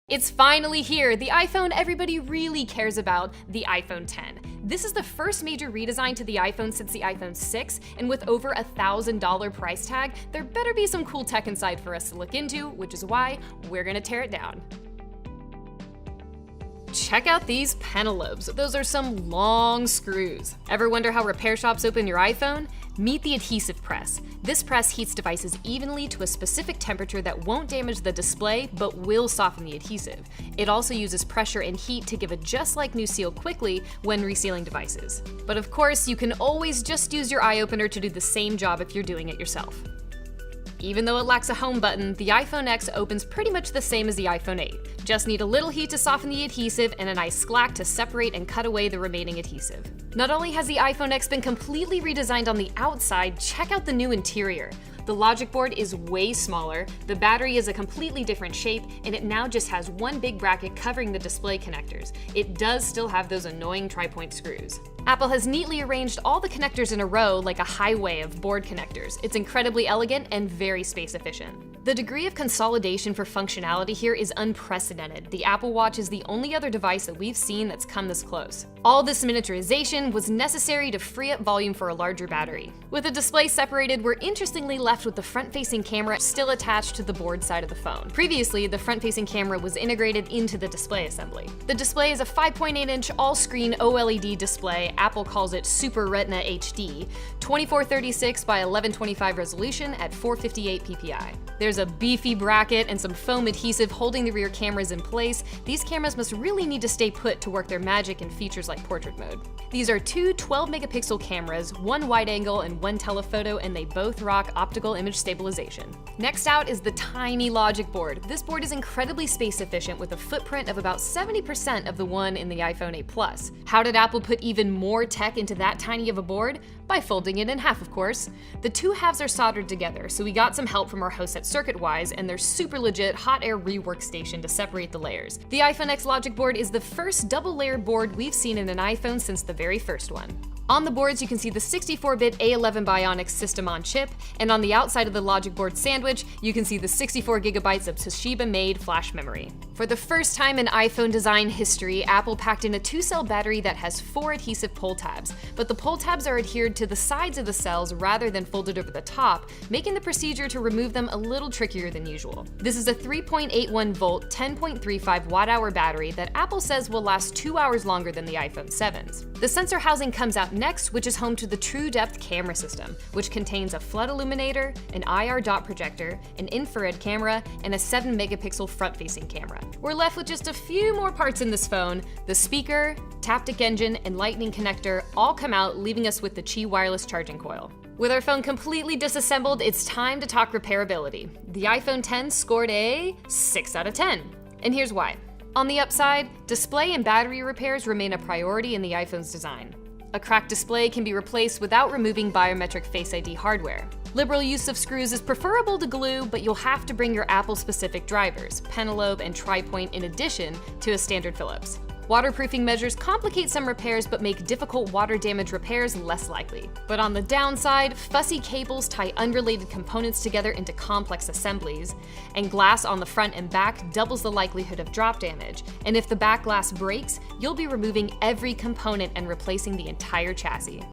It's finally here, the iPhone everybody really cares about, the iPhone X. This is the first major redesign to the iPhone since the iPhone 6, and with over a $1,000 price tag, there better be some cool tech inside for us to look into, which is why we're gonna tear it down. Check out these pentalobe. Those are some long screws. Ever wonder how repair shops open your iPhone? Meet the adhesive press. This press heats devices evenly to a specific temperature that won't damage the display, but will soften the adhesive. It also uses pressure and heat to give a just-like new seal quickly when resealing devices. But of course, you can always just use your eye opener to do the same job if you're doing it yourself. Even though it lacks a home button, the iPhone X opens pretty much the same as the iPhone 8. Just need a little heat to soften the adhesive and a nice slack to separate and cut away the remaining adhesive. Not only has the iPhone X been completely redesigned on the outside, check out the new interior. The logic board is way smaller, the battery is a completely different shape, and it now just has one big bracket covering the display connectors. It does still have those annoying tri-point screws. Apple has neatly arranged all the connectors in a row like a highway of board connectors. It's incredibly elegant and very space efficient. The degree of consolidation for functionality here is unprecedented. The Apple Watch is the only other device that we've seen that's come this close. All this miniaturization was necessary to free up volume for a larger battery. With the display separated, we're interestingly left with the front-facing camera still attached to the board side of the phone. Previously, the front-facing camera was integrated into the display assembly. The display is a 5.8-inch all-screen OLED display. Apple calls it Super Retina HD, 2436 by 1125 resolution at 458 ppi. There's a beefy bracket and some foam adhesive holding the rear cameras in place. These cameras must really need to stay put to work their magic in features like portrait mode. These are two 12-megapixel cameras, one wide angle and one telephoto, and they both rock optical image stabilization. Next out is the tiny logic board. This board is incredibly space efficient with a footprint of about 70% of the one in the iPhone 8 Plus. How did Apple put even more tech into that tiny of a board? By folding it in half, of course. The two halves are soldered together, so we got some help from our hosts at CircuitWise and their super legit hot air rework station to separate the layers. The iPhone X logic board is the first double-layered board we've seen in an iPhone since the very first one. On the boards, you can see the 64-bit A11 Bionic system on chip, and on the outside of the logic board sandwich, you can see the 64 gigabytes of Toshiba-made flash memory. For the first time in iPhone design history, Apple packed in a 2-cell battery that has 4 adhesive pull tabs, but the pull tabs are adhered to the sides of the cells rather than folded over the top, making the procedure to remove them a little trickier than usual. This is a 3.81 volt, 10.35 watt-hour battery that Apple says will last 2 hours longer than the iPhone 7's. The sensor housing comes out next, which is home to the True Depth camera system, which contains a flood illuminator, an IR dot projector, an infrared camera, and a 7-megapixel front-facing camera. We're left with just a few more parts in this phone. The speaker, Taptic engine, and lightning connector all come out, leaving us with the Qi wireless charging coil. With our phone completely disassembled, it's time to talk repairability. The iPhone X scored a 6 out of 10. And here's why. On the upside, display and battery repairs remain a priority in the iPhone's design. A cracked display can be replaced without removing biometric Face ID hardware. Liberal use of screws is preferable to glue, but you'll have to bring your Apple-specific drivers, pentalobe and tri-point, in addition to a standard Phillips. Waterproofing measures complicate some repairs but make difficult water damage repairs less likely. But on the downside, fussy cables tie unrelated components together into complex assemblies, and glass on the front and back doubles the likelihood of drop damage. And if the back glass breaks, you'll be removing every component and replacing the entire chassis.